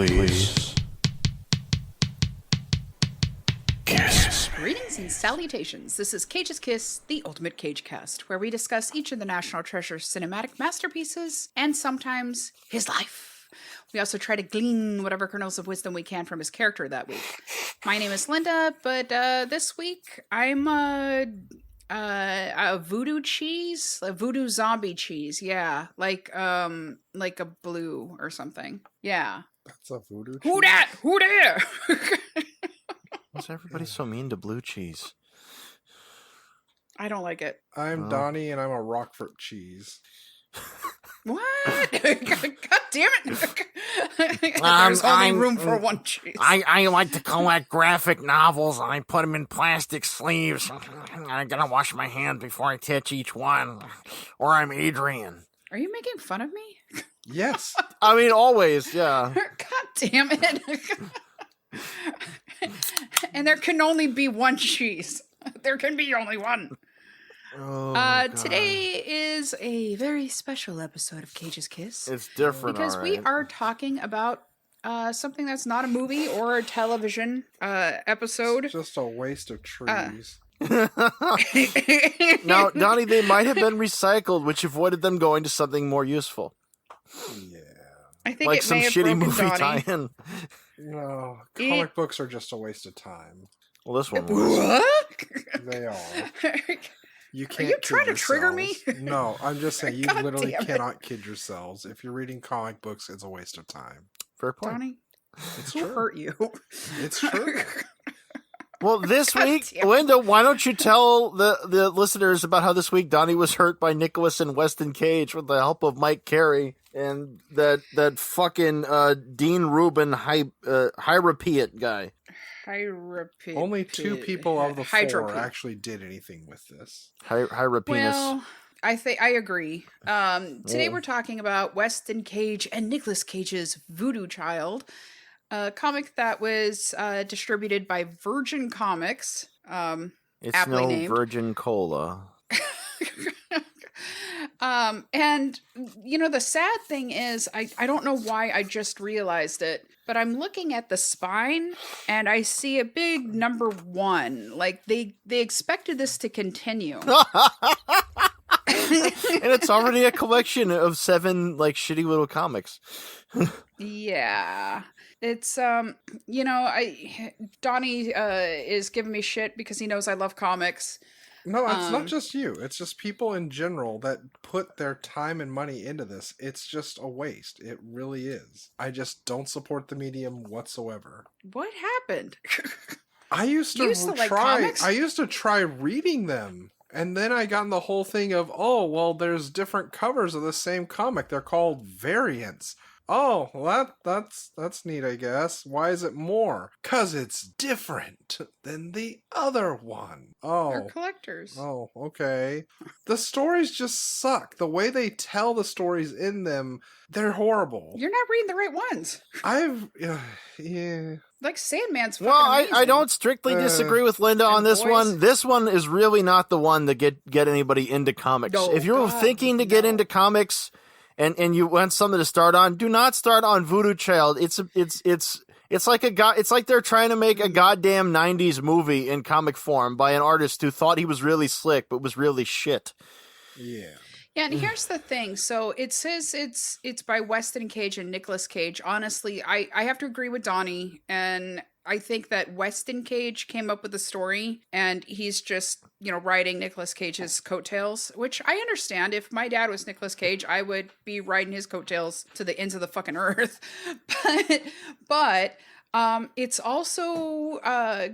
please. Kiss. Greetings and salutations. This is Cage's Kiss, the ultimate Cage cast, where we discuss each of the National Treasure's cinematic masterpieces and sometimes his life. We also try to glean whatever kernels of wisdom we can from his character that week. My name is Linda, but this week I'm a voodoo cheese, a voodoo zombie cheese. Yeah, like a blue or something. Yeah. That's a voodoo cheese? Who dat? Who there? Why's everybody so mean to blue cheese? I don't like it. I'm Donnie, and I'm a Rockford cheese. What? God damn it! There's only room for one cheese. I like to collect graphic novels, and I put them in plastic sleeves. I gotta wash my hands before I touch each one. Or I'm Adrian. Are you making fun of me? Yes. I mean, always, yeah. God damn it! And there can only be one cheese. There can be only one. Oh, today is a very special episode of Cage's Kiss. It's different, because we are talking about something that's not a movie or a television episode. It's just a waste of trees. Now, Donnie, they might have been recycled, which avoided them going to something more useful. Yeah. I think Like it some may have shitty broken movie Donnie. tie-in. No, comic books are just a waste of time. Well, this one was. What? They are. You can't. Are you kid trying to trigger me? yourselves. No, I'm just saying you God literally damn it. cannot kid yourselves. If you're reading comic books, it's a waste of time. Fair point. Donnie, It's who true. hurt you? It's true. Well, this God week, damn it. Linda, why don't you tell the listeners about how this week Donnie was hurt by Nicolas and Weston Cage with the help of Mike Carey and that fucking Dean Rubin Hyrapiet guy. Only two people of the four Hydropede. actually did anything with this. Hyrapenis. Well, I agree. Today Oh. we're talking about Weston Cage and Nicolas Cage's Voodoo Child, a comic that was distributed by Virgin Comics. It's aptly no named. Virgin Cola. And you know, the sad thing is, I don't know why I just realized it, but I'm looking at the spine and I see a big number 1. Like they expected this to continue. And it's already a collection of 7 like shitty little comics. Yeah. It's you know, Donnie is giving me shit because he knows I love comics. No, it's not just you. It's just people in general that put their time and money into this. It's just a waste. It really is. I just don't support the medium whatsoever. What happened? I used to, You used to like try. comics? I used to try reading them, and then I got in the whole thing of, oh, well, there's different covers of the same comic. They're called variants. Oh, well, that's neat, I guess. Why is it more? 'Cause it's different than the other one. They're Oh. collectors. Oh, okay. The stories just suck. The way they tell the stories in them, they're horrible. You're not reading the right ones. Yeah. Like Sandman's fucking Well, I amazing. don't strictly disagree with Linda on and this boys. one. This one is really not the one to get anybody into comics. No, if you're God, thinking to get no. into comics and you want something to start on, do not start on Voodoo Child. It's like it's like they're trying to make a goddamn 90s movie in comic form by an artist who thought he was really slick but was really shit. Yeah. Yeah, and here's the thing. So it says it's by Weston Cage and Nicolas Cage. Honestly, I have to agree with Donnie, and I think that Weston Cage came up with the story, and he's just, you know, riding Nicolas Cage's coattails, which I understand. If my dad was Nicolas Cage, I would be riding his coattails to the ends of the fucking earth. But it's also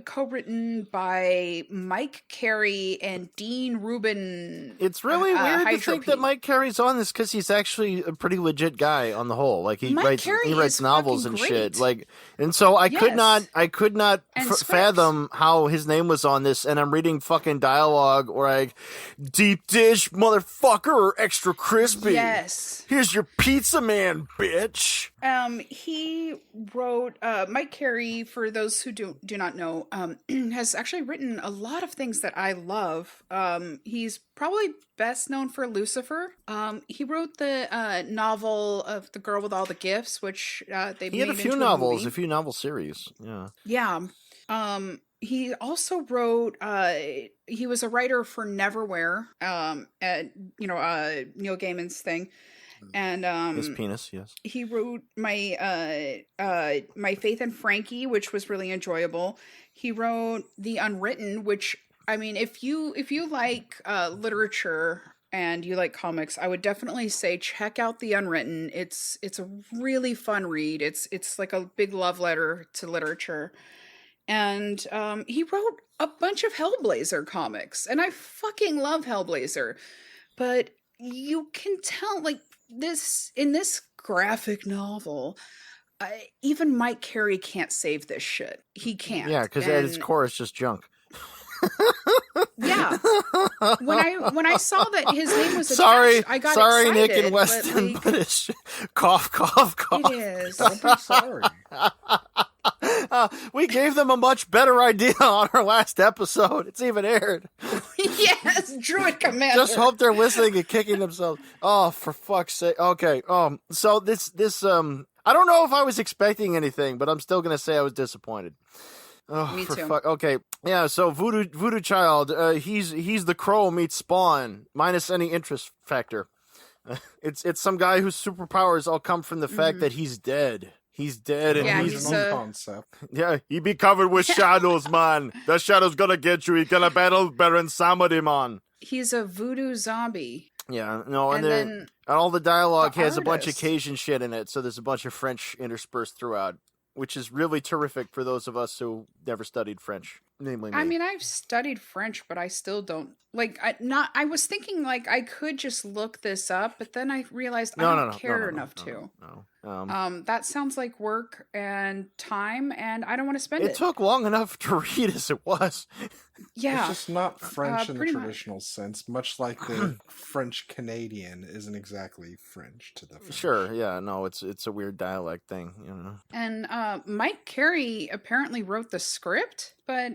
co-written by Mike Carey and Dean Rubin. It's really weird to think that Hydropede. Mike Carey's on this because he's actually a pretty legit guy on the whole. Like he Mike Carey writes is novels fucking and shit. great. Like, and so I could Yes. not And scripts. fathom how his name was on this. And I'm reading fucking dialogue or like deep dish motherfucker or extra crispy. Yes. Here's your pizza man, bitch. He wrote Mike Carey, for those who do not know, has actually written a lot of things that I love. He's probably best known for Lucifer. He wrote the novel of The Girl with All the Gifts, which they He had a few novels, a few novel series. Yeah. Yeah. He also wrote. He was a writer for Neverwhere. At Neil Gaiman's thing. And his penis, yes. he wrote my Faith and Frankie, which was really enjoyable. He wrote The Unwritten, which, I mean, if you like literature and you like comics, I would definitely say check out The Unwritten. It's a really fun read. It's like a big love letter to literature. And he wrote a bunch of Hellblazer comics, and I fucking love Hellblazer. But you can tell, like, in this graphic novel, even Mike Carey can't save this shit. He can't. Yeah, because at its core, it's just junk. Yeah. When I saw that his name was attached, sorry, I got sorry, excited. Nick and Weston, but it's cough. It is. Don't be sorry. We gave them a much better idea on our last episode. It's even aired. Yes, Druid Commander. Just hope they're listening and kicking themselves. Oh, for fuck's sake. Okay. So this I don't know if I was expecting anything, but I'm still gonna say I was disappointed. Oh, Me too. Okay. Yeah. So Voodoo Child. He's the Crow meets Spawn minus any interest factor. It's some guy whose superpowers all come from the fact that he's dead. He's dead, and he's concept. Yeah, he be covered with shadows, man. The shadow's gonna get you. He's gonna battle Baron Samedi, man. He's a voodoo zombie. Yeah, no, and then then all the dialogue has a bunch of artist. Cajun shit in it, so there's a bunch of French interspersed throughout, which is really terrific for those of us who never studied French, namely me. I mean, I've studied French, but I still don't like. I was thinking like I could just look this up, but then I realized I don't care enough to. That sounds like work and time, and I don't want to spend it. It took long enough to read as it was. Yeah, it's just not French in the pretty traditional sense. Much like the French Canadian isn't exactly French to the French. Sure, yeah, no, it's a weird dialect thing, you know. And Mike Carey apparently wrote the script, but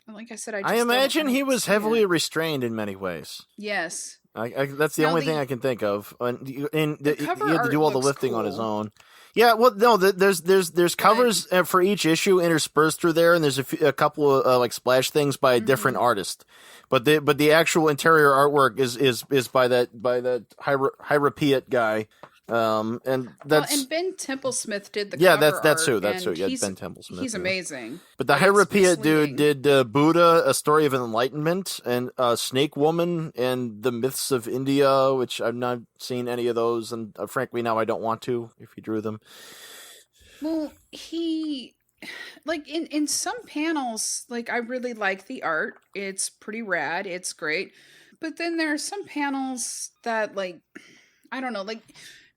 like I said, I imagine he was heavily restrained in many ways. Yes. That's the only thing I can think of. And he had to do all the lifting on his own. Yeah, well, no, there's covers for each issue interspersed through there, and there's a couple of like splash things by a different artist. But the actual interior artwork is by that Hieropiet guy. And that's and Ben Templesmith did the that's cover who art, yeah, Ben Templesmith. He's amazing. But the Hieropiet dude did Buddha, A Story of Enlightenment, and Snake Woman, and The Myths of India, which I've not seen any of those, and frankly now I don't want to if he drew them. Well, he like in some panels, like I really like the art. It's pretty rad. It's great. But then there are some panels that like I don't know, like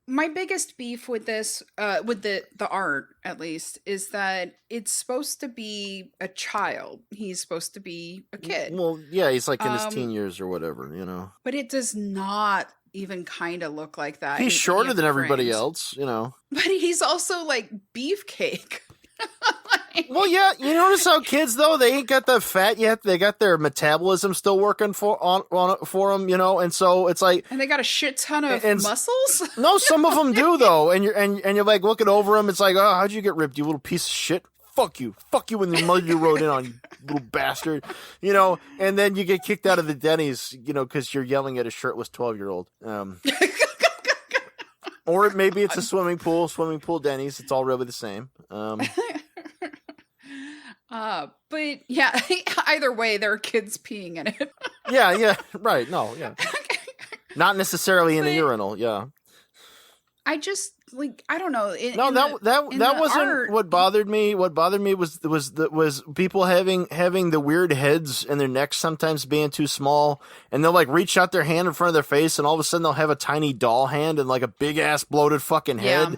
my biggest beef with this, with the art at least, is that it's supposed to be a child. He's supposed to be a kid. Well, yeah, he's like in his teen years or whatever, you know. But it does not even kind of look like that. He's shorter than everybody else, you know. But he's also like beefcake. Well, yeah, you notice how kids though they ain't got the fat yet. They got their metabolism still working for them, you know. And so it's like, and they got a shit ton of muscles. No, some of them do though. And you're like looking over them. It's like, oh, how'd you get ripped, you little piece of shit? Fuck you, in the mud you rode in on, you little bastard, you know. And then you get kicked out of the Denny's, you know, because you're yelling at a shirtless 12-year-old. Or maybe it's a swimming pool Denny's. It's all really the same. But yeah, either way, there are kids peeing in it. yeah, right. No, yeah. Not necessarily in the urinal, yeah. I just like I don't know. That wasn't art. what bothered me. What bothered me was people having the weird heads and their necks sometimes being too small, and they'll like reach out their hand in front of their face, and all of a sudden they'll have a tiny doll hand and like a big ass bloated fucking head. Yeah.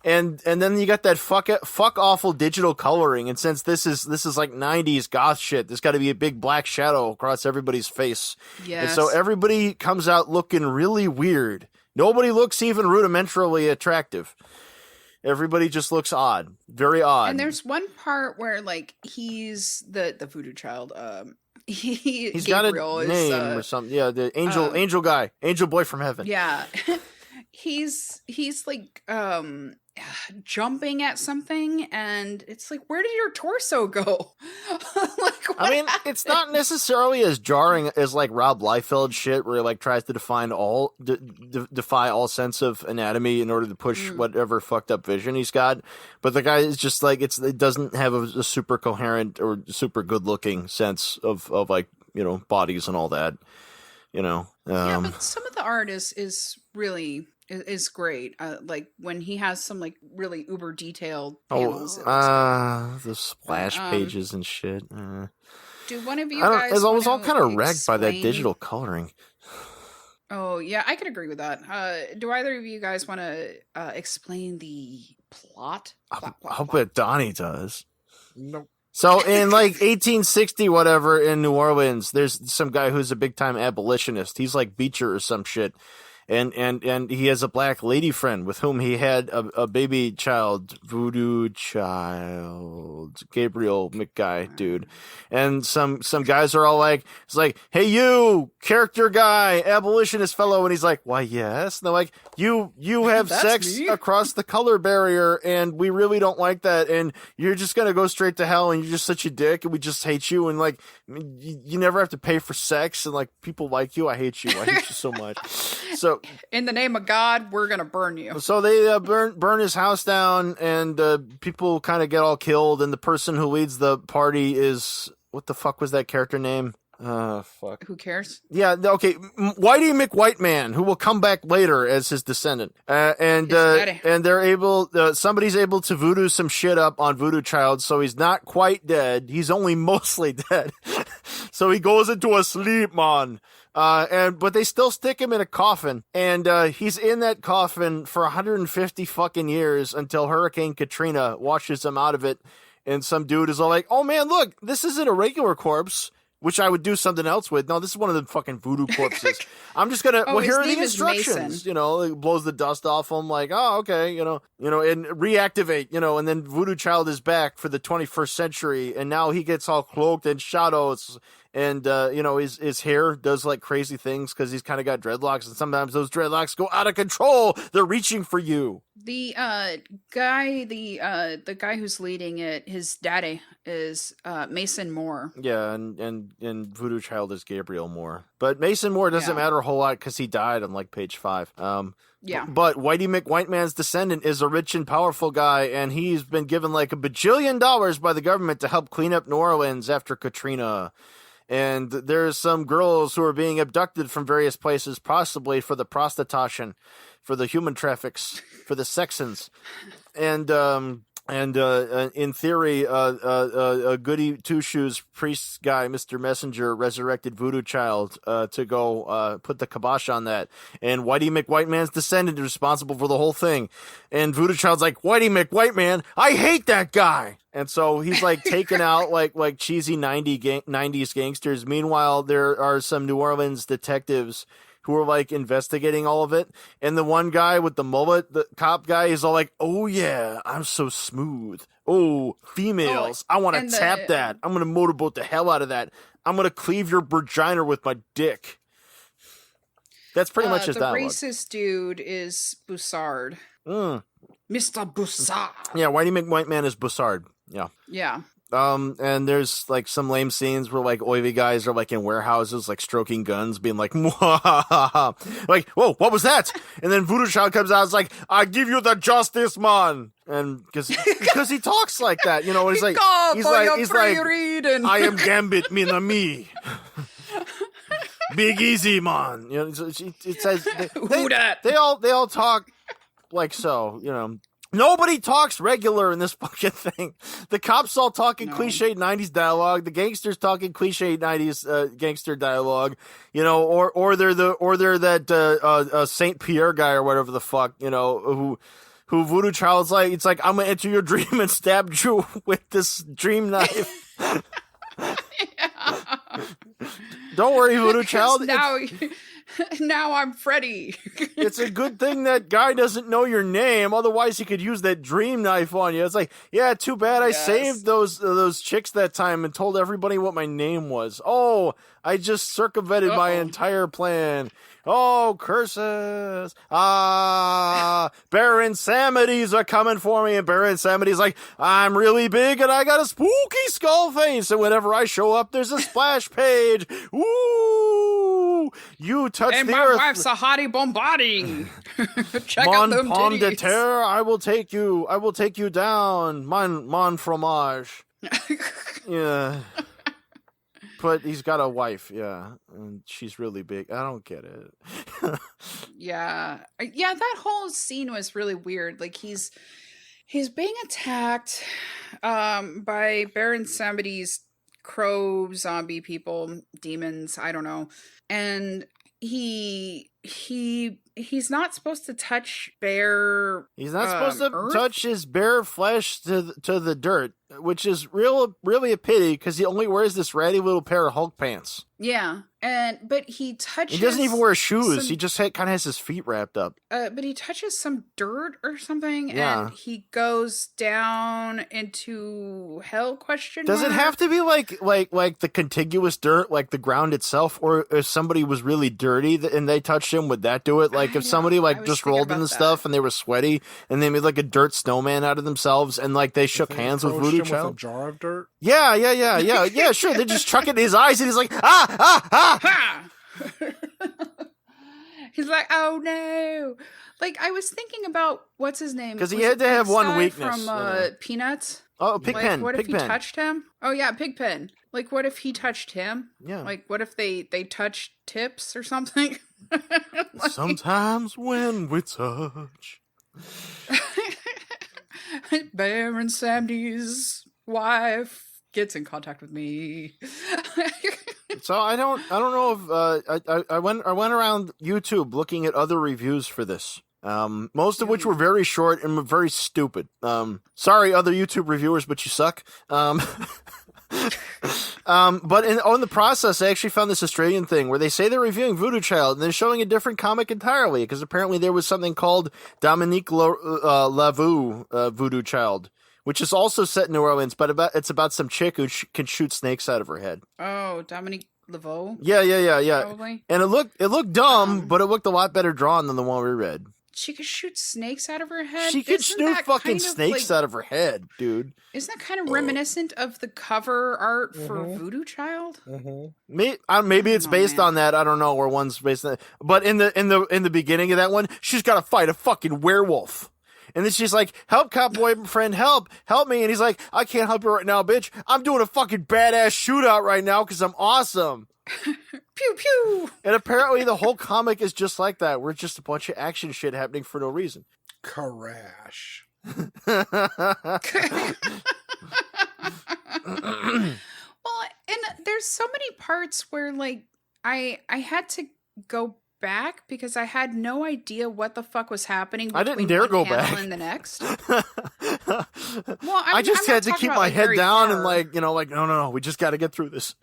And then you got that fuck awful digital coloring, and since this is like 90s goth shit, there's got to be a big black shadow across everybody's face. Yes. And so everybody comes out looking really weird. Nobody looks even rudimentarily attractive. Everybody just looks odd, very odd. And there's one part where like he's the Voodoo Child. He's Gabriel got a name or something. Yeah, the angel guy, angel boy from heaven. Yeah, he's like jumping at something, and it's like, where did your torso go? Like, I mean, it's not necessarily as jarring as like Rob Liefeld shit, where he like tries to defy all sense of anatomy in order to push whatever fucked up vision he's got. But the guy is just like it doesn't have a super coherent or super good looking sense of like, you know, bodies and all that. You know, yeah, but some of the art is really is great. Like when he has some like really uber detailed panels. The splash pages and shit. Do one of you guys? It was all kind of wrecked by that digital coloring. Oh yeah, I could agree with that. Do either of you guys want to explain the plot? I'll bet Donnie does. Nope. So in like 1860 whatever in New Orleans, there's some guy who's a big time abolitionist. He's like Beecher or some shit. And he has a black lady friend with whom he had a baby child, Voodoo Child, Gabriel McGuy, dude. And some guys are all like, it's like, hey, you character guy, abolitionist fellow. And he's like, why, yes. And they're like, you have sex across the color barrier, and we really don't like that. And you're just going to go straight to hell, and you're just such a dick, and we just hate you. And like, you never have to pay for sex, and like, people like you. I hate you. I hate you so much. So, in the name of God, we're gonna burn you. So they burn his house down, and people kind of get all killed. And the person who leads the party is, what the fuck was that character name? Fuck. Who cares? Yeah, okay, Whitey McWhiteman, who will come back later as his descendant, and they're able. Somebody's able to voodoo some shit up on Voodoo Child, so he's not quite dead. He's only mostly dead. So he goes into a sleep, man. But they still stick him in a coffin, and he's in that coffin for 150 fucking years until Hurricane Katrina washes him out of it. And some dude is all like, "Oh man, look, this isn't a regular corpse, which I would do something else with. No, this is one of the fucking voodoo corpses. I'm just gonna. Well, here are the instructions. You know, it blows the dust off him. Like, oh, okay, you know, and reactivate. You know, and then Voodoo Child is back for the 21st century, and now he gets all cloaked in shadows. And, his hair does like crazy things because he's kind of got dreadlocks, and sometimes those dreadlocks go out of control. They're reaching for you. The guy who's leading it, his daddy is Mason Moore. Yeah, and Voodoo Child is Gabriel Moore. But Mason Moore doesn't matter a whole lot because he died on like page 5. Yeah. But Whitey McWhiteman's descendant is a rich and powerful guy, and he's been given like $1 bajillion by the government to help clean up New Orleans after Katrina. And there's some girls who are being abducted from various places, possibly for the prostitution, for the human traffics, for the sexons. And in theory, a goody two-shoes priest guy, Mr. Messenger, resurrected Voodoo Child to go put the kibosh on that. And Whitey McWhiteman's descendant is responsible for the whole thing. And Voodoo Child's like, Whitey McWhiteman, I hate that guy! And so he's like taking out like cheesy 90s gangsters. Meanwhile, there are some New Orleans detectives who are like investigating all of it. And the one guy with the mullet, the cop guy, is all like, oh yeah, I'm so smooth. Oh, females. I want to tap that. I'm going to motorboat the hell out of that. I'm going to cleave your vagina with my dick. That's pretty much his dialogue. The racist dude is Boussard. Mr. Boussard. Yeah, Whitey McWhiteman is Boussard. Yeah. Yeah. And there's like some lame scenes where like oily guys are like in warehouses, like stroking guns, being like, Mwahaha. Like, whoa, what was that? And then Voodoo Child comes out, it's like, I give you the justice, man. And because he talks like that, you know, he's like, I am Gambit, me. Big easy, man. You know, it says they all talk like so, you know. Nobody talks regular in this fucking thing. The cops all talking cliched 90s dialogue. The gangsters talking cliched 90s gangster dialogue. You know, or they're that Saint Pierre guy or whatever the fuck. You know, who Voodoo Child's like. It's like, I'm gonna enter your dream and stab you with this dream knife. Yeah. Don't worry, Voodoo Child. Now I'm Freddy. It's a good thing that guy doesn't know your name, otherwise he could use that dream knife on you. It's like, yeah, too bad I saved those chicks that time and told everybody what my name was. Oh, I just circumvented my entire plan. Oh, curses. Baron Samity's are coming for me. And Baron Samity's like, I'm really big and I got a spooky skull face. And whenever I show up, there's a splash page. Ooh, you touch and the my earth. wife's a hottie bombarding. Check Mon out them pomme de titties. terre, I will take you down. Mon fromage. Yeah. But he's got a wife, yeah, and she's really big. I don't get it. Yeah, that whole scene was really weird. Like he's being attacked by Baron Samity's crow zombie people, demons, I don't know. And he's not supposed to touch bare He's not supposed to earth? touch his bare flesh to the dirt, which is really a pity because he only wears this ratty little pair of Hulk pants. Yeah, but he touches. He doesn't even wear shoes. some- He just kind of has his feet wrapped up. but he touches some dirt or something, Yeah. and he goes down into hell? Question Does it mark? have to be like the contiguous dirt, like the ground itself, or if somebody was really dirty and they touched him, would that do it? Like if somebody I like was just thinking rolled in about the that. stuff and they were sweaty and they made like a dirt snowman out of themselves and like they shook hands with Voodoo With a Child? jar of dirt. Yeah, sure. They just chuck it in his eyes and he's like, ah. Ha! He's like, oh no! Like I was thinking about what's his name? 'Cause he Was had it to have this one guy weakness, from you know. Peanuts. Oh, Like, what if he Pigpen. touched him? Oh yeah, Pigpen. Like, what if he touched him? Yeah. Like, what if they touched tips or something? Like, Sometimes when we touch. Baron Samdy's wife gets in contact with me. So I don't know if I went around YouTube looking at other reviews for this. Most of which were very short and very stupid. Sorry, other YouTube reviewers, but you suck. But on the process, I actually found this Australian thing where they say they're reviewing Voodoo Child and they're showing a different comic entirely because apparently there was something called Dominique Lavue Voodoo Child, which is also set in New Orleans, but it's about some chick who can shoot snakes out of her head. Oh, Dominique Laveau? Yeah. Probably. And it looked dumb, but it looked a lot better drawn than the one we read. She could shoot snakes out of her head? She could Isn't shoot that fucking kind of, snakes like- out of her head, dude. Isn't that kind of reminiscent of the cover art for Voodoo Child? Maybe it's based on that. I don't know where one's based on. But in the beginning of that one, she's got to fight a fucking werewolf. And then she's like, help, cop boyfriend, help me. And he's like, I can't help you right now, bitch. I'm doing a fucking badass shootout right now because I'm awesome. Pew pew. And apparently the whole comic is just like that. We're just a bunch of action shit happening for no reason. Crash. Well, and there's so many parts where like I had to go back because I had no idea what the fuck was happening. I didn't between dare one go panel back. And the next. I I'm just not had to talking keep about, my like, head very down and far. no, we just got to get through this.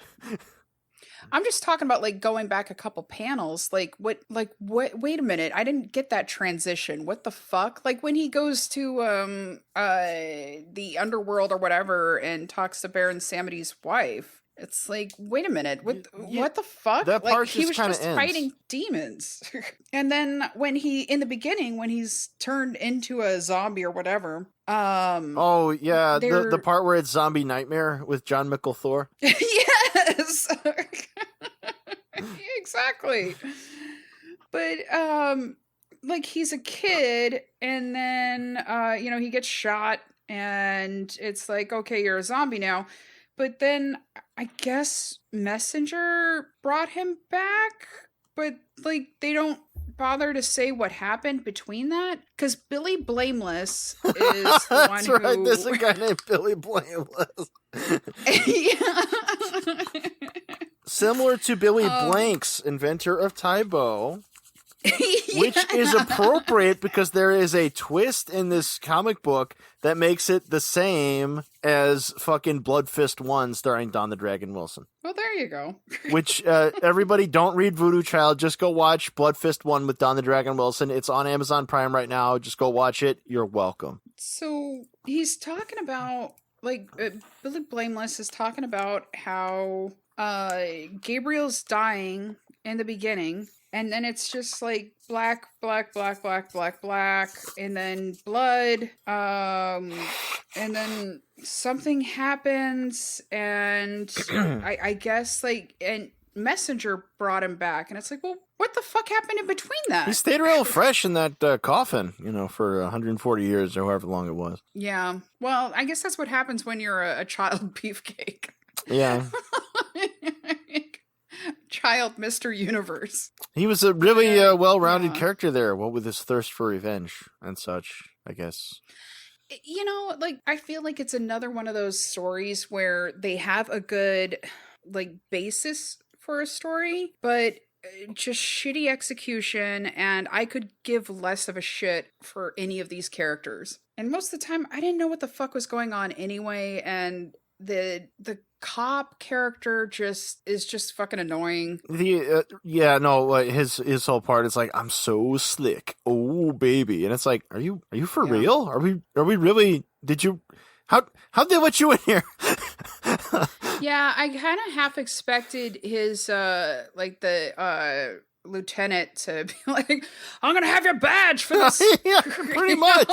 I'm just talking about like going back a couple panels. Like what? Wait a minute! I didn't get that transition. What the fuck? Like when he goes to the underworld or whatever and talks to Baron Samity's wife. It's like, wait a minute, what the fuck? That like, part he just was kinda just ends. fighting demons. And then when in the beginning, when he's turned into a zombie or whatever, Oh yeah, the They're- part where it's Zombie Nightmare with John Thor. yes, exactly. But like he's a kid, and then he gets shot, and it's like, okay, you're a zombie now. But then I guess Messenger brought him back, but like they don't bother to say what happened between that, because Billy Blameless is the one That's who. right. There's a guy named Billy Blameless. Yeah. Similar to Billy Blanks, inventor of Tybo. which is appropriate because there is a twist in this comic book that makes it the same as fucking Blood Fist 1 starring Don the Dragon Wilson. Well, there you go. Which, everybody, don't read Voodoo Child. Just go watch Blood Fist 1 with Don the Dragon Wilson. It's on Amazon Prime right now. Just go watch it. You're welcome. So he's talking about, like, Billy Blameless is talking about how Gabriel's dying in the beginning. And then it's just like black, black, black, black, black, black, and then blood. And then something happens, and I guess like, and Messenger brought him back, and it's like, well, what the fuck happened in between that? He stayed real fresh in that coffin, for 140 years or however long it was. Yeah. Well, I guess that's what happens when you're a child beefcake. Yeah. Child Mr. Universe. He was a really well-rounded character there, what with his thirst for revenge and such, I guess. Like, I feel like it's another one of those stories where they have a good, like, basis for a story, but just shitty execution, and I could give less of a shit for any of these characters. And most of the time, I didn't know what the fuck was going on anyway, and the cop character is just fucking annoying. His whole part is like, I'm so slick, oh baby, and it's like, are you for real? Are we really? Did you? How they let you in here? Yeah, I kind of half expected his lieutenant to be like, I'm gonna have your badge for this. Yeah, pretty much.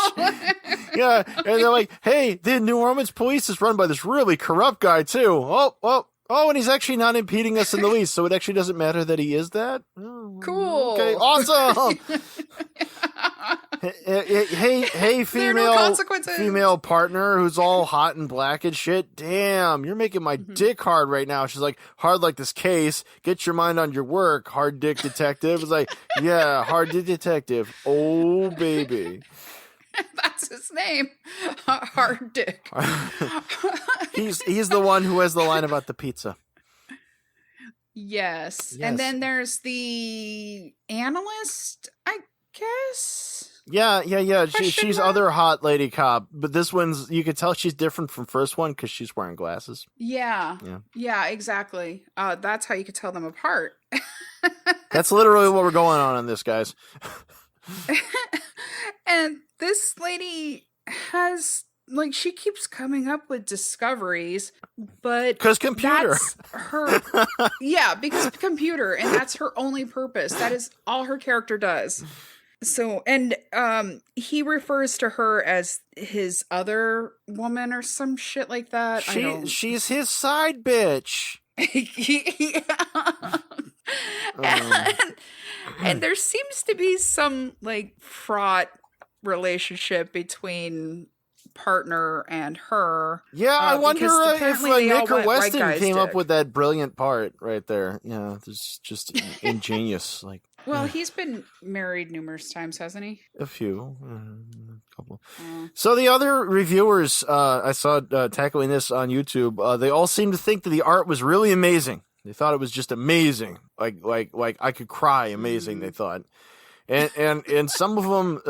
Yeah, and they're like, hey, the New Orleans police is run by this really corrupt guy too. Oh, and he's actually not impeding us in the least, so it actually doesn't matter that he is that. Oh, cool. Okay, awesome. Hey, female partner who's all hot and black and shit. Damn, you're making my dick hard right now. She's like, hard like this case. Get your mind on your work, hard dick detective. It's like, yeah, hard dick detective. Oh, baby. That's his name. Hard Dick. He's the one who has the line about the pizza. Yes. And then there's the analyst, I guess. Yeah. She's other hot lady cop, but this one's, you could tell she's different from first one because she's wearing glasses. Yeah, exactly. That's how you could tell them apart. That's literally what we're going on in this, guys. And this lady has, like, she keeps coming up with discoveries, but because computer, that's her. Yeah, because computer, and that's her only purpose. That is all her character does. So, and he refers to her as his other woman or some shit like that. She's his side bitch. And there seems to be some, like, fraught relationship between partner and her. Yeah, I wonder if Nick or Weston came up dick. with that brilliant part right there. Yeah, it's just ingenious. Like, well, he's been married numerous times, hasn't he? A few, a couple. So the other reviewers I saw tackling this on YouTube, they all seemed to think that the art was really amazing. They thought it was just amazing, like I could cry. Amazing, they thought. And some of them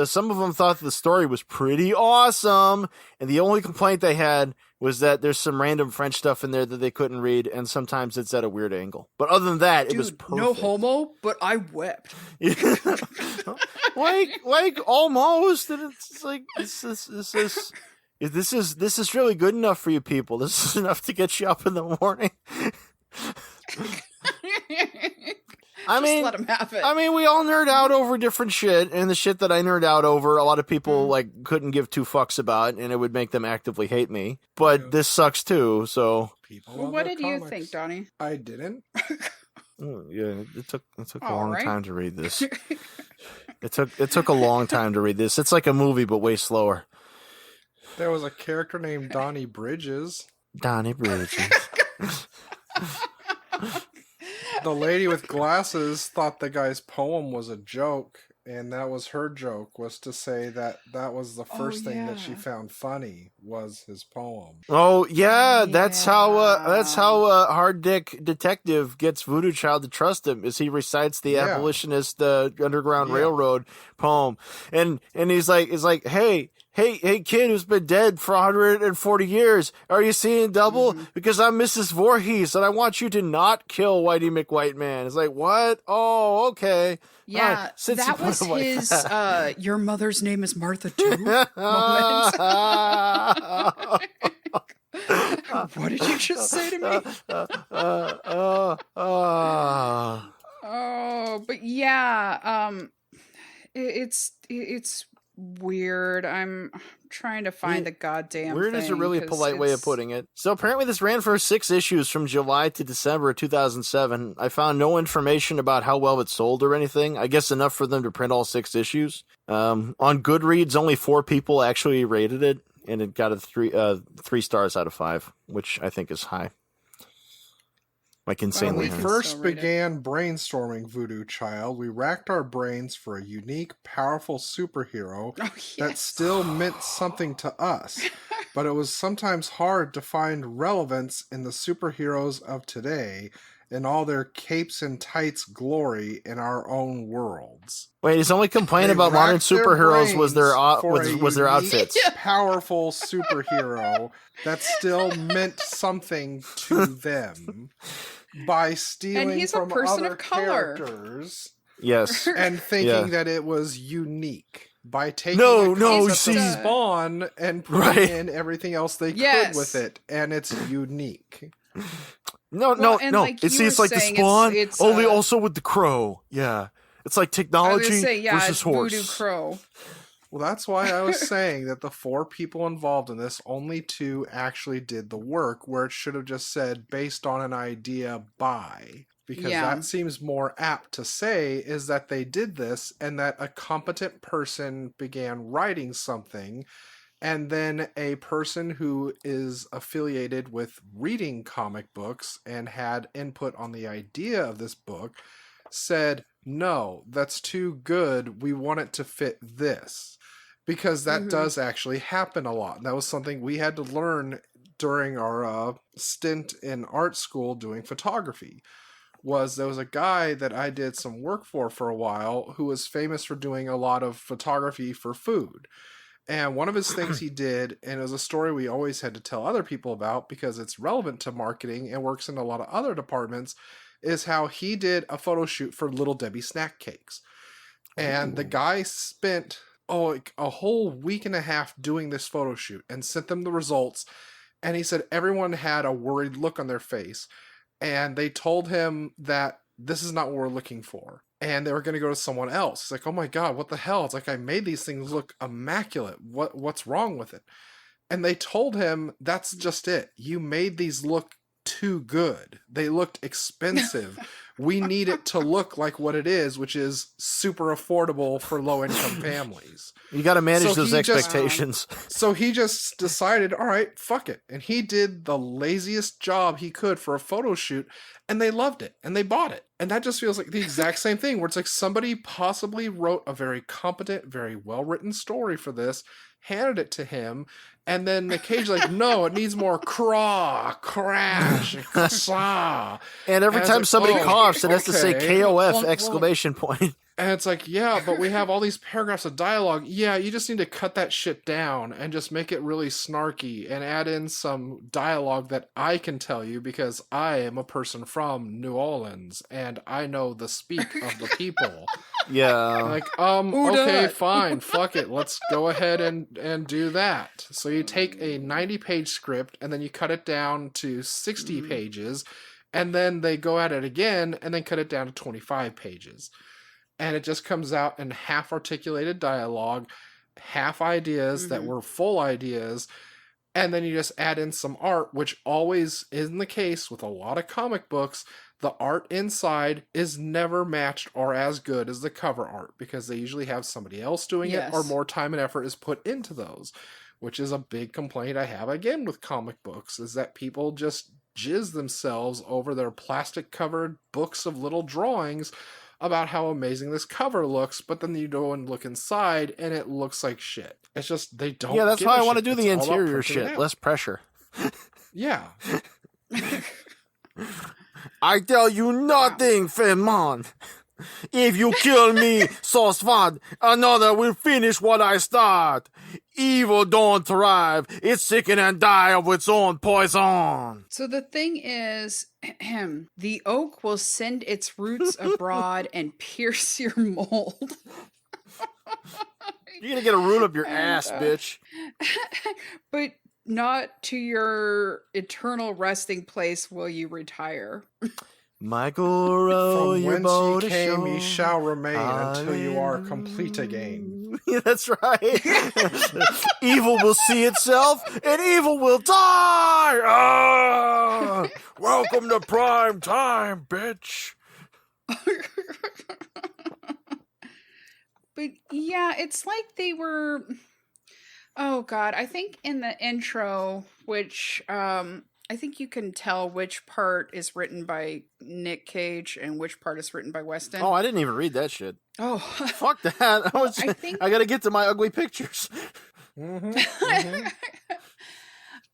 thought the story was pretty awesome, and the only complaint they had was that there's some random French stuff in there that they couldn't read, and sometimes it's at a weird angle. But other than that, it was perfect. No homo, but I wept. like almost, and it's like this is really good enough for you people. This is enough to get you up in the morning. Let him have it. I mean, we all nerd out over different shit, and the shit that I nerd out over, a lot of people couldn't give two fucks about, and it would make them actively hate me. But this sucks too. So, what did you think, Donnie? I didn't. Yeah, it took a long time to read this. It took a long time to read this. It's like a movie, but way slower. There was a character named Donnie Bridges. Donnie Bridges. The lady with glasses thought the guy's poem was a joke, And that was her joke, was to say that that was the Oh first thing that she yeah. found funny was his poem. Oh yeah, that's how Yeah. Hard Dick Detective gets Voodoo Child to trust him. Is he recites the Yeah. abolitionist Underground Yeah. Railroad poem, and he's like, hey kid who's been dead for 140 years, are you seeing double? Mhm. Because I'm Mrs. Voorhees and I want you to not kill Whitey McWhiteman. It's like, what? Oh, okay. All right, Yeah, since you that put was it like his that. your mother's name is Martha too moment. What did you just say to me? Oh, but yeah, it's weird. I'm trying to find the goddamn Weird is a thing really because polite way of putting it. So apparently this ran for 6 issues from July to December 2007. I found no information about how well it sold or anything. I guess enough for them to print all 6 issues. On Goodreads, only 4 people actually rated it, and it got a 3 stars out of 5, which I think is high. Like When insanely we can high. first still read it. began brainstorming Voodoo Child, we racked our brains for a unique, powerful superhero Oh that yes. still meant something to us, but it was sometimes hard to find relevance in the superheroes of today in all their capes and tights glory in our own worlds. Wait, his only complaint They about modern racked their superheroes was their brains for a was their unique, outfits. powerful superhero that still meant something to them by stealing he's a from person other of color. characters Yes. and thinking Yeah. that it was unique by taking No, a no, concept see- of Spawn and putting Right. in everything else they Yes. could with it, and it's unique. No, Well, and no. like you See, were it's like the saying, Spawn, it's, only uh, also with the crow. Yeah. It's like I was gonna technology say, yeah, versus it's horse. Voodoo Crow. Well, that's why I was saying that the 4 people involved in this, only 2 actually did the work, where it should have just said based on an idea by. Because Yeah. that seems more apt to say is that they did this and that a competent person began writing something, and then a person who is affiliated with reading comic books and had input on the idea of this book said, no, that's too good. We want it to fit this. Because that Mhm. does actually happen a lot. That was something we had to learn during our stint in art school doing photography. There was a guy that I did some work for a while who was famous for doing a lot of photography for food. And one of his things he did, and it was a story we always had to tell other people about because it's relevant to marketing and works in a lot of other departments, is how he did a photo shoot for Little Debbie snack cakes. And the guy spent like a whole week and a half doing this photo shoot and sent them the results. And he said everyone had a worried look on their face. And they told him that this is not what we're looking for. And they were going to go to someone else. It's like, oh my God, what the hell? It's like, I made these things look immaculate. What's wrong with it? And they told him, that's just it. You made these look too good. They looked expensive. We need it to look like what it is, which is super affordable for low-income families. You got to manage So those he just- expectations. So he just decided, all right, fuck it. And he did the laziest job he could for a photo shoot, and they loved it, and they bought it. And that just feels like the exact same thing, where it's like somebody possibly wrote a very competent, very well-written story for this, handed it to him, and then Nick Cage like, no, it needs more crash, saw. And every And it's time like, somebody oh, coughs, it has to say okay. KOF Well, exclamation point. And it's like, yeah, but we have all these paragraphs of dialogue. Yeah, you just need to cut that shit down and just make it really snarky and add in some dialogue that I can tell you because I am a person from New Orleans and I know the speak of the people. Yeah. Like, Who okay, dat? fine, fuck it. Let's go ahead and do that. So you take a 90-page script and then you cut it down to 60 pages, and then they go at it again and then cut it down to 25 pages. And it just comes out in half articulated dialogue, half ideas that were full ideas, and then you just add in some art, which always isn't the case with a lot of comic books. The art inside is never matched or as good as the cover art because they usually have somebody else doing it or Yes. more time and effort is put into those, which is a big complaint I have again with comic books, is that people just jizz themselves over their plastic covered books of little drawings about how amazing this cover looks, but then you go and look inside and it looks like shit. It's just, they don't. Yeah, that's give why a I want to shit. do the It's all about interior printing it shit. out. Less pressure. Yeah. I tell you nothing, Fenman. If you kill me, Sosvad, another will finish what I start. Evil don't thrive. It's sicken and die of its own poison. So the thing is, the oak will send its roots abroad and pierce your mold. You're gonna get a root up your ass, bitch. But not to your eternal resting place will you retire. Michael, row From your whence boat ye came, ye ashore. shall remain until you are complete again. Yeah, that's right. Evil will see itself, and evil will die. Ah! Welcome to prime time, bitch. But yeah, it's like they were. Oh God, I think in the intro, which I think you can tell which part is written by Nick Cage and which part is written by Weston. Oh, I didn't even read that shit. Oh, Fuck that. I gotta get to my ugly pictures.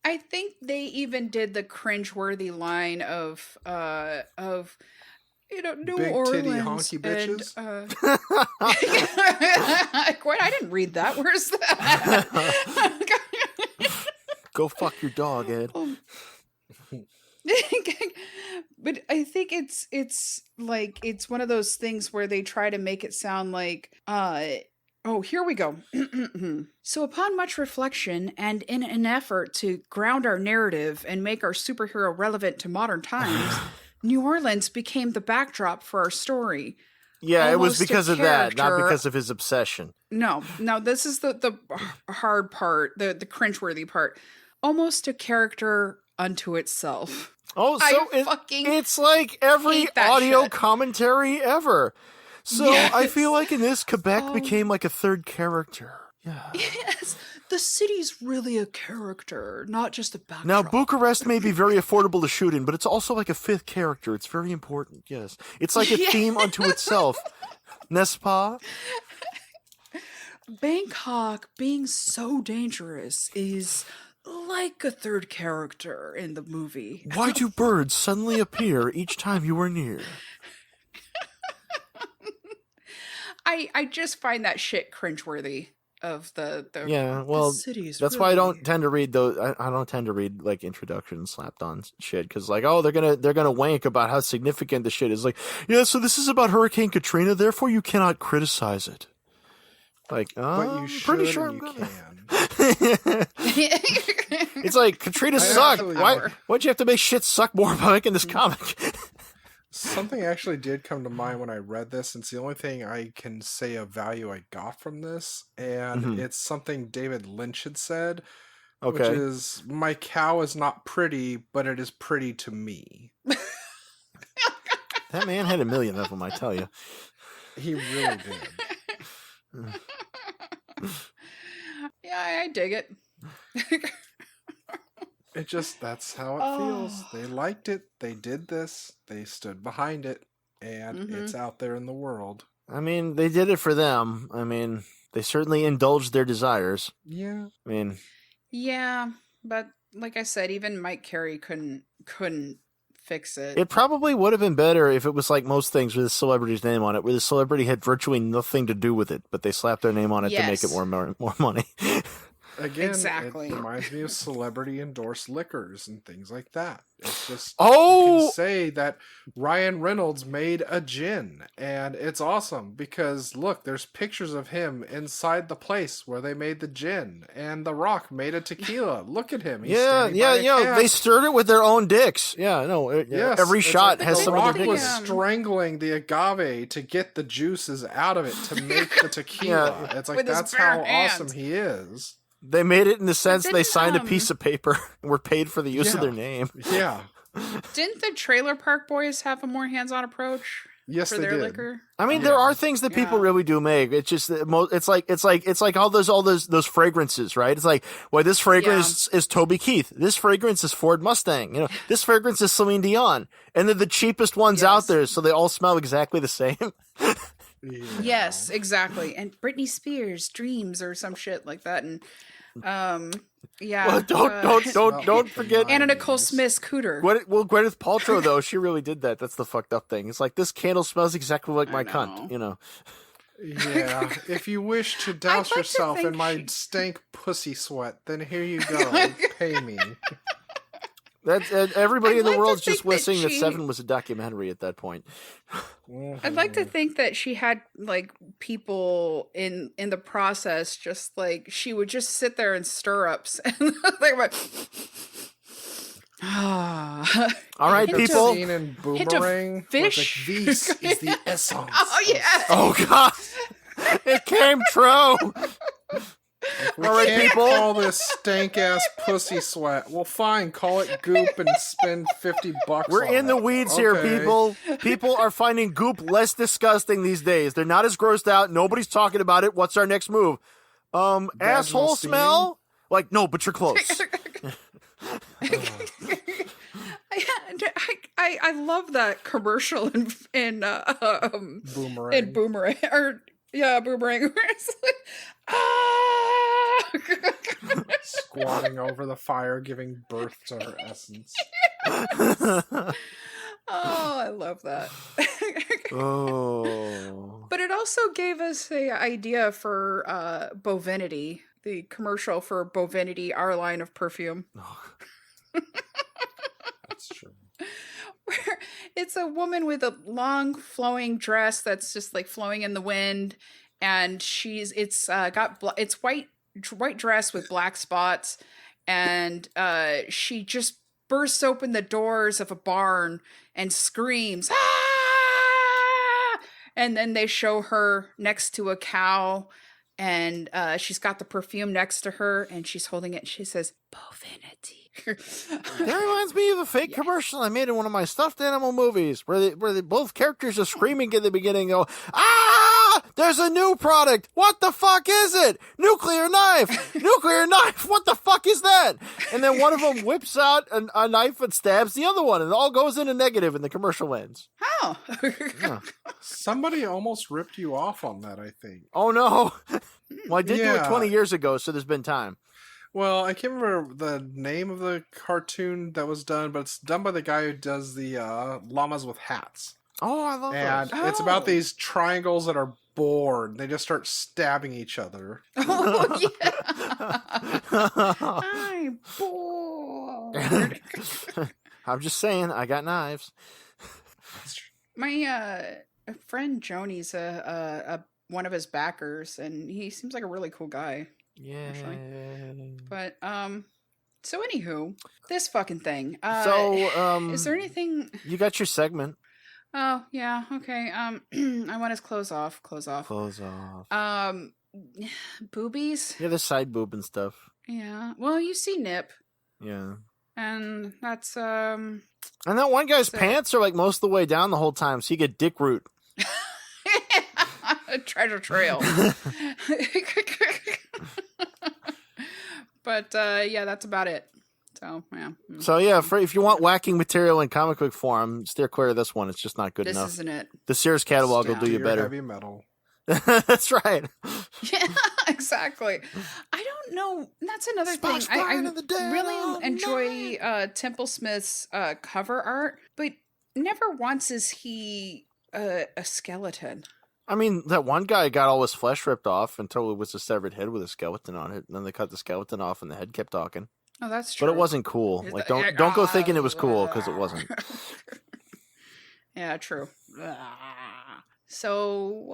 I think they even did the cringeworthy line of New Big Orleans titty honky bitches. And, Quite, I didn't read that. Where's that? Go fuck your dog, Ed. But I think it's like it's one of those things where they try to make it sound like oh, here we go. So upon much reflection and in an effort to ground our narrative and make our superhero relevant to modern times, New Orleans became the backdrop for our story. Yeah, it was Almost a because of that, not character- because of his obsession. No, this is the hard part, the cringeworthy part. Almost a character unto itself. Oh, so it's like every hate that audio shit. commentary ever. So Yes. I feel like in this, Quebec became like a third character. Yeah. Yes, the city's really a character, not just a backdrop. Now, Bucharest may be very affordable to shoot in, but it's also like a fifth character. It's very important, yes. It's like a theme unto itself. N'est-ce pas? Bangkok being so dangerous is like a third character in the movie. Why do birds suddenly appear each time you are near? I just find that shit cringeworthy of the Yeah, well, the city's that's why I really- don't tend to read those. I don't tend to read like introductions slapped on shit because like, oh, they're gonna wank about how significant the shit is. Like, yeah, so this is about Hurricane Katrina, therefore you cannot criticize it. Like, But you should pretty sure and I'm you gonna. can. It's like Katrina I sucked. actually- Why'd you have to make shit suck more by making this comic? Something actually did come to mind when I read this. It's the only thing I can say of value I got from this, and it's something David Lynch had said, which Okay. is, "My cow is not pretty, but it is pretty to me." That man had a million of them, I tell you. He really did. Yeah, I dig it. It just, that's how it feels. They liked it. They did this. They stood behind it. And it's out there in the world. I mean, they did it for them. I mean, they certainly indulged their desires. Yeah. I mean, Yeah, but like I said, even Mike Carey couldn't fix it. it probably would have been better if it was like most things with a celebrity's name on it, where the celebrity had virtually nothing to do with it, but they slapped their name on it to make it Yes. more money. Exactly. Again, it reminds me of celebrity endorsed liquors and things like that. It's just, you Oh! can say that Ryan Reynolds made a gin, and it's awesome because look, there's pictures of him inside the place where they made the gin, and The Rock made a tequila. Look at him. He's standing by a can. They stirred it with their own dicks. Yeah, no, Yes, every it's shot like has The some of Rock their was dicks. strangling the agave to get the juices out of it to make the tequila. It's like, With his that's bare how hands. awesome he is. They made it in the sense they didn't, signed a piece of paper and were paid for the use of Yeah. their name. Yeah. Didn't the Trailer Park Boys have a more hands-on approach? Yes, for they their did. liquor. I mean, there are things that people Yeah. really do make. It's just that it's like all those fragrances, right? It's like, well, this fragrance is Toby Keith. This fragrance is Ford Mustang. You know, this fragrance is Celine Dion, and they're the cheapest ones out there, so they all smell exactly the same. Yeah. Yes, exactly. And Britney Spears Dreams or some shit like that. And yeah. Well, don't forget Anna Nicole Smith's Cooter. Gwyneth Paltrow though, she really did that. That's the fucked up thing. It's like, this candle smells exactly like my cunt, you know. Yeah, if you wish to douse yourself in my stank pussy sweat, then here you go. Pay me. That's everybody in the world's just wishing that she... Seven was a documentary at that point. I'd like to think that she had like people in the process, just like she would just sit there in stirrups and they were all right, people. Scene in Boomerang. Fish. Like, this is the essence. Oh yeah. Oh god, it came true. We all right, can't people. call this stank ass pussy sweat. Well, fine, call it goop and spend $50. We're in the weeds here, people. People are finding goop less disgusting these days. They're not as grossed out. Nobody's talking about it. What's our next move? Asshole steam? smell? Like, no, but you're close. I love that commercial in Boomerang. In Boomerang or Boomerang. Where it's like, Squatting over the fire, giving birth to her essence. Oh, I love that. Oh. But it also gave us an idea for Bovinity, the commercial for Bovinity, our line of perfume. That's true. Where it's a woman with a long flowing dress that's just like flowing in the wind, and it's white dress with black spots, and she just bursts open the doors of a barn and screams, ah! And then they show her next to a cow, and she's got the perfume next to her, and she's holding it, and she says, Bovinity. That reminds me of a fake commercial I made in one of my stuffed animal movies, where both characters are screaming at the beginning, go, ah! There's a new product! What the fuck is it? Nuclear knife! Nuclear knife! What the fuck is that? And then one of them whips out a knife and stabs the other one, and it all goes into negative, and the commercial ends. Oh. Yeah. Somebody almost ripped you off on that, I think. Oh no! Well, I did do it Yeah. 20 years ago, so there's been time. Well, I can't remember the name of the cartoon that was done, but it's done by the guy who does the llamas with hats. Oh, I love And those. it's about these triangles that are bored. They just start stabbing each other. Oh, yeah. I'm bored. I'm just saying, I got knives. My friend Joni's one of his backers, and he seems like a really cool guy. Yeah. But so anywho, this fucking thing. Is there anything? You got your segment. Oh yeah, okay. I want his clothes off. Close off. Boobies. Yeah, the side boob and stuff. Yeah. Well, you see Nip, Yeah. and that's And that one guy's pants are like most of the way down the whole time, so you get dick root. a treasure trail. But yeah, that's about it. So yeah. So yeah, if you want whacking material in comic book form, steer clear of this one. It's just not good enough. This isn't it. The Sears catalog will Yeah. do you Your better. Heavy metal. That's right. Yeah, exactly. I don't know. That's another thing. I really enjoy Temple Smith's cover art, but never once is he a skeleton. I mean, that one guy got all his flesh ripped off until it was a severed head with a skeleton on it. And then they cut the skeleton off and the head kept talking. Oh, that's true. But it wasn't cool. Like, don't go thinking it was cool, because it wasn't. Yeah, true. So,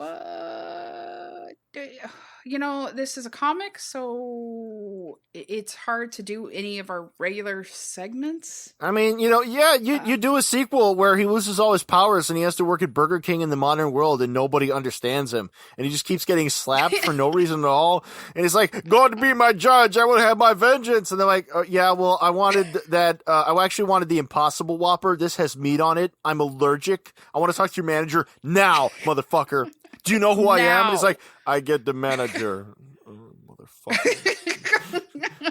this is a comic, so so it's hard to do any of our regular segments. I mean, you do a sequel where he loses all his powers and he has to work at Burger King in the modern world and nobody understands him. And he just keeps getting slapped for no reason at all. And he's like, God be my judge. I will have my vengeance. And they're like, yeah, well, I wanted that. I actually wanted the Impossible Whopper. This has meat on it. I'm allergic. I want to talk to your manager now, motherfucker. Do you know who I am? And he's like, I get the manager. Motherfucker.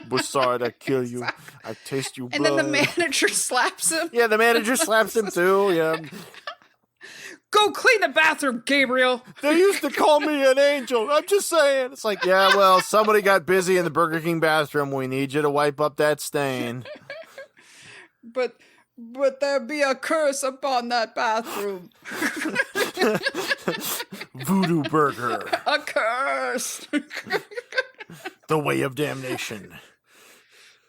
Bussard, I kill you. I taste you blood. And then the manager slaps him. Yeah, the manager slaps him too. Yeah. Go clean the bathroom, Gabriel. They used to call me an angel. I'm just saying. It's like, yeah, well, somebody got busy in the Burger King bathroom. We need you to wipe up that stain. But there be a curse upon that bathroom. Voodoo Burger. A curse. The way of damnation.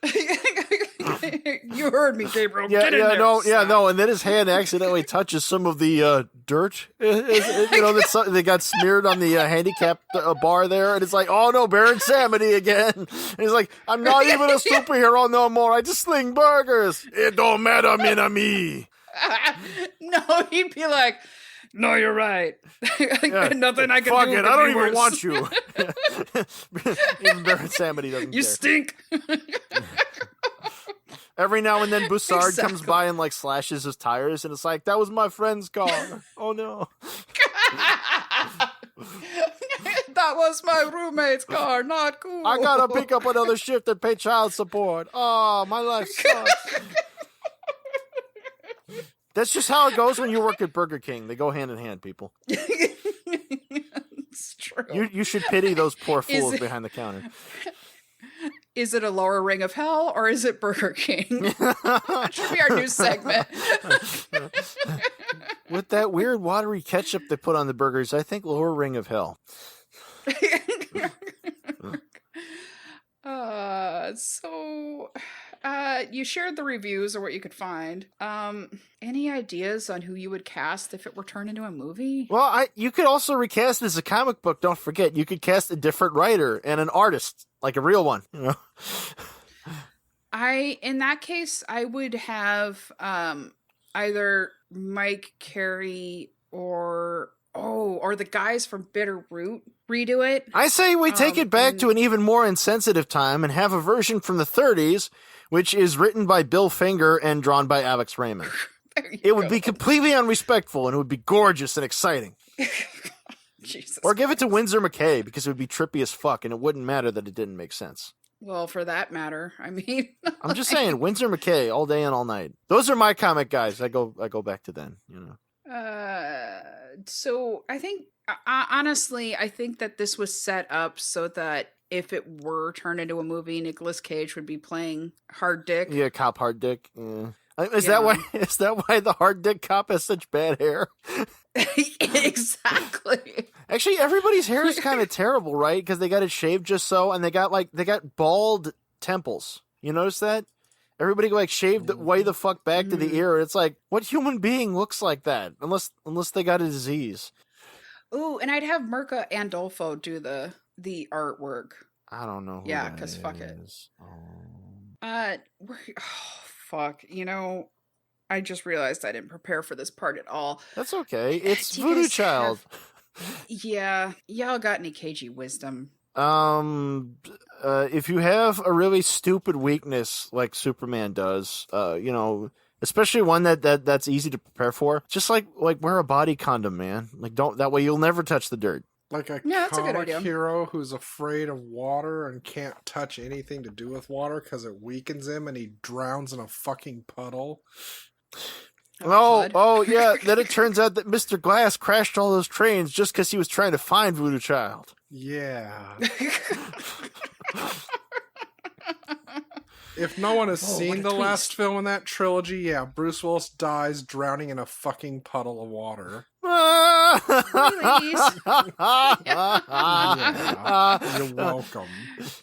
You heard me, Gabriel. Yeah, Get in there, no. And then his hand accidentally touches some of the dirt, that got smeared on the handicap bar there. And it's like, oh no, Baron Samedi again. And he's like, I'm not even a superhero no more. I just sling burgers. It don't matter, min ami. No, he'd be like, no, you're right. Yeah. Nothing I can Fuck do. it, I don't even want you. Even Baron Samedi doesn't You care. stink. Every now and then Bussard Exactly. comes by and like slashes his tires and it's like, that was my friend's car. Oh no. That was my roommate's car. Not cool. I gotta pick up another shift and pay child support. Oh, my life sucks. That's just how it goes when you work at Burger King. They go hand in hand, people. It's true. You should pity those poor fools behind the counter. Is it a lower ring of hell or is it Burger King? Should be our new segment. With that weird watery ketchup they put on the burgers, I think lower ring of hell. You shared the reviews or what you could find. Any ideas on who you would cast if it were turned into a movie? Well, you could also recast it as a comic book. Don't forget, you could cast a different writer and an artist, like a real one. In that case, I would have either Mike Carey or the guys from Bitter Root redo it. I say we take it back to an even more insensitive time and have a version from the 30s, which is written by Bill Finger and drawn by Alex Raymond. It would be completely unrespectful, and it would be gorgeous and exciting. Jesus or give it to Winsor McKay, because it would be trippy as fuck, and it wouldn't matter that it didn't make sense. Well, for that matter, I mean, I'm just saying, Winsor McKay all day and all night. Those are my comic guys. I go back to then, So I think, honestly, I think that this was set up so that if it were turned into a movie, Nicolas Cage would be playing Hard Dick. Yeah, cop Hard Dick. Yeah. Is that why the Hard Dick cop has such bad hair? Exactly. Actually, everybody's hair is kind of terrible, right? Because they got it shaved just so, and they got bald temples. You notice that? Everybody shaved way the fuck back to the ear. It's like, what human being looks like that? Unless they got a disease. Ooh, and I'd have Mirka Andolfo do the artwork. I don't know. Yeah, because fuck it. Fuck. I just realized I didn't prepare for this part at all. That's okay. It's Voodoo Child. Yeah. Y'all got any cagey wisdom? If you have a really stupid weakness like Superman does, especially one that's easy to prepare for, just like wear a body condom, man. That way you'll never touch the dirt. Like that's a good idea. Hero who's afraid of water and can't touch anything to do with water because it weakens him and he drowns in a fucking puddle. Oh, yeah. Then it turns out that Mr. Glass crashed all those trains just because he was trying to find Voodoo Child. Yeah. If no one has seen the last film in that trilogy, yeah, Bruce Willis dies drowning in a fucking puddle of water. Please. Yeah, you're welcome.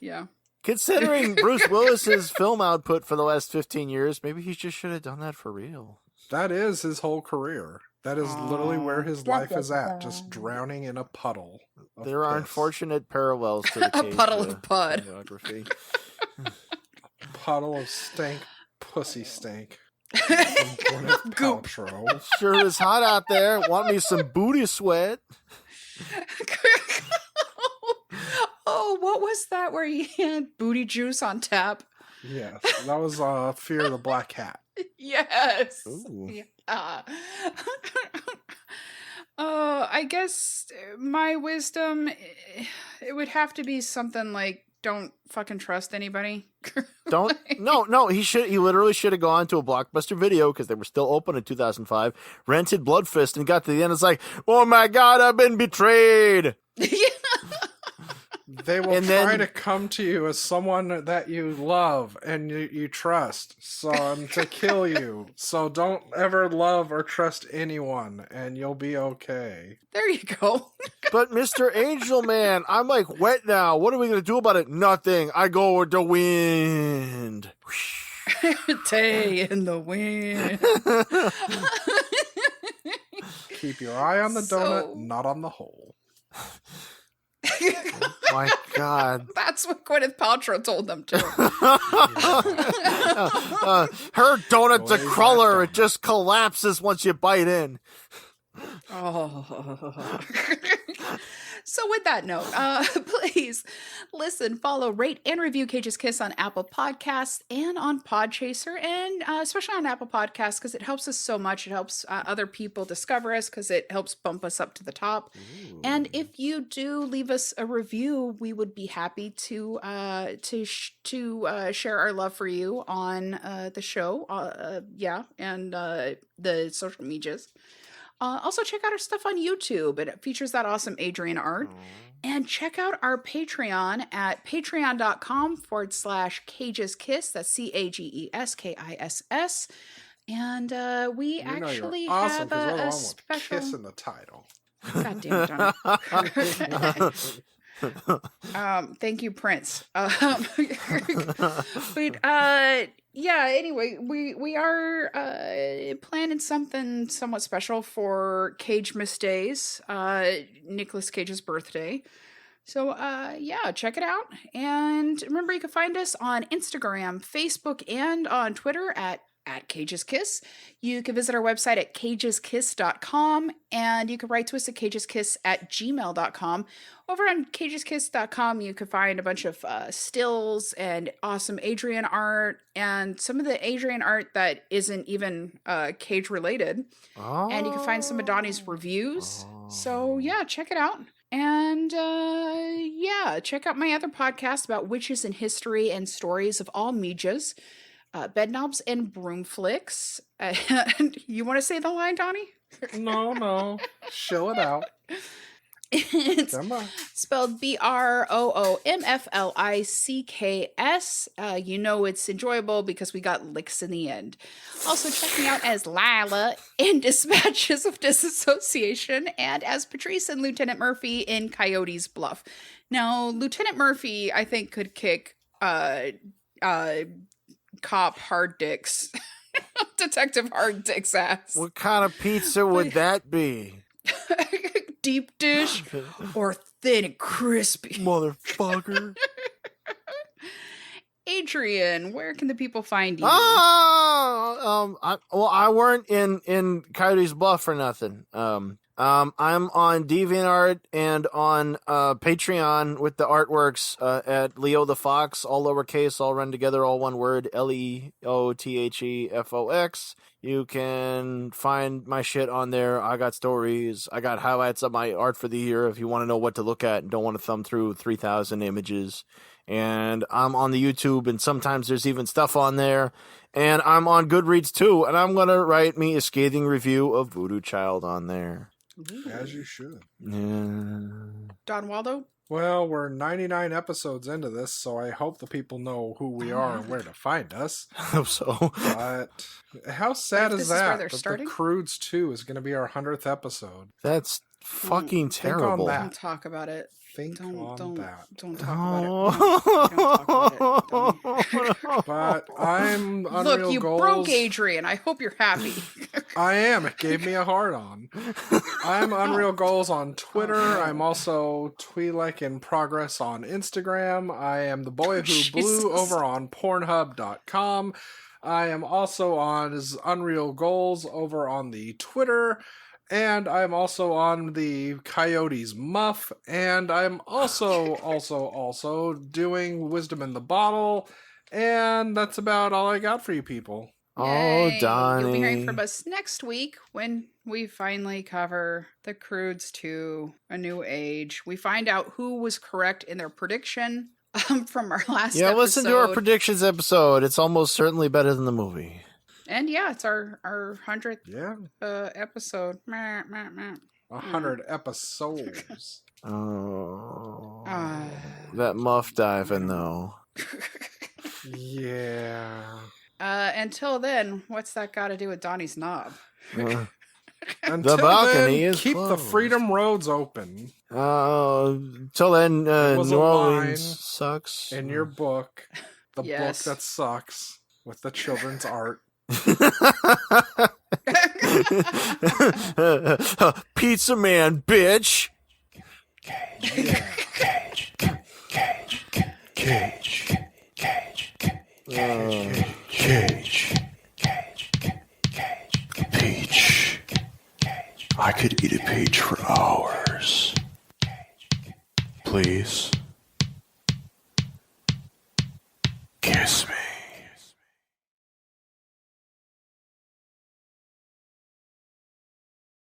Yeah. Considering Bruce Willis's film output for the last 15 years, maybe he just should have done that for real. That is his whole career. That is literally where his life is at, just drowning in a puddle. There are unfortunate parallels to the Cage puddle of pud. biography. Puddle of stank, pussy stank. From Gwyneth Goop. Paltrow. Sure is hot out there. Want me some booty sweat? Oh, what was that where he had booty juice on tap? Yes, that was Fear of the Black Cat. Yes. Ooh. Yeah. I guess my wisdom, it would have to be something like, don't fucking trust anybody. Don't. No. He literally should have gone to a Blockbuster Video because they were still open in 2005. Rented Blood Fist and got to the end. It's like, oh my god, I've been betrayed. Yeah. They will And try then- to come to you as someone that you love and you trust, so to kill you. So don't ever love or trust anyone, and you'll be okay. There you go. But Mr. Angel Man, I'm like wet now. What are we gonna do about it? Nothing. I go with the wind. Tay in the wind. Keep your eye on the donut, So- not on the hole. My god. That's what Gwyneth Paltrow told them to. Her donut's a Boy, cruller. that It just collapses once you bite in. Oh. So with that note, please listen, follow, rate, and review Cage's Kiss on Apple Podcasts and on Podchaser, and especially on Apple Podcasts because it helps us so much. It helps other people discover us because it helps bump us up to the top. And if you do leave us a review, we would be happy to share our love for you on the show. And the social medias. Also, check out our stuff on YouTube. It features that awesome Adrian art. And check out our Patreon at patreon.com/Cage's Kiss. That's CAGESKISS. And we You know actually you're awesome have 'cause we're the a one with special. kiss in the title. God damn it, Donnie. Thank you, Prince. Anyway, we are planning something somewhat special for Cage Miss Days, Nicolas Cage's birthday. So check it out. And remember, you can find us on Instagram, Facebook, and on Twitter at Cage's Kiss. You can visit our website at cageskiss.com, and you can write to us at cageskiss@gmail.com. Over on cageskiss.com, you can find a bunch of stills and awesome Adrian art, and some of the Adrian art that isn't even Cage related. And you can find some of Donnie's reviews. So check it out. And check out my other podcast about witches and history and stories of all medias. Bedknobs and Broom Flicks. And you want to say the line, Donnie? No. Chill it out. It's Come on. spelled BROOMFLICKS. You know it's enjoyable because we got licks in the end. Also, check me out as Lila in Dispatches of Disassociation and as Patrice and Lieutenant Murphy in Coyote's Bluff. Now, Lieutenant Murphy, I think, could kick Cop Hard Dick's Detective Hard Dick's ass. What kind of pizza would that be? Deep dish or thin and crispy? Motherfucker. Adrian, where can the people find you? I weren't in Coyote's Bluff for nothing. I'm on DeviantArt and on Patreon with the artworks at Leo the Fox, all lowercase, all run together, all one word, LeoTheFox. You can find my shit on there. I got stories. I got highlights of my art for the year if you want to know what to look at and don't want to thumb through 3,000 images. And I'm on the YouTube, and sometimes there's even stuff on there. And I'm on Goodreads too, and I'm going to write me a scathing review of Voodoo Child on there. As you should. Yeah. Don Waldo? Well, we're 99 episodes into this, so I hope the people know who we are and where to find us. I hope so. But how sad If is this is where that? they're That starting? The Crudes 2 is going to be our 100th episode. That's fucking Think on terrible. that. Don't talk about it. Think Don't on that. don't talk about it. Don't talk about it. But I'm Unreal Look, you Goals. broke Adrian. I hope you're happy. I am. It gave me a hard on. I'm Unreal Goals on Twitter. I'm also Twi'lek in Progress on Instagram. I am the boy who blew over on Pornhub.com. I am also on Unreal Goals over on the Twitter. And I'm also on the Coyotes Muff. And I'm also doing Wisdom in the Bottle. And that's about all I got for you people. Oh, Yay. Donnie. You'll be hearing from us next week when we finally cover the Croods to a new age. We find out who was correct in their prediction from our last episode. Listen to our predictions episode. It's almost certainly better than the movie. And it's our 100th episode. 100 episodes. Oh. That muff diving, though. Yeah. Until then, what's that got to do with Donnie's knob? Until the balcony then, is keep closed. the freedom roads open. Till then, New Orleans sucks. In your book, the book that sucks with the children's art. Pizza man, bitch. Cage. Peach. I could eat a peach for hours. Please.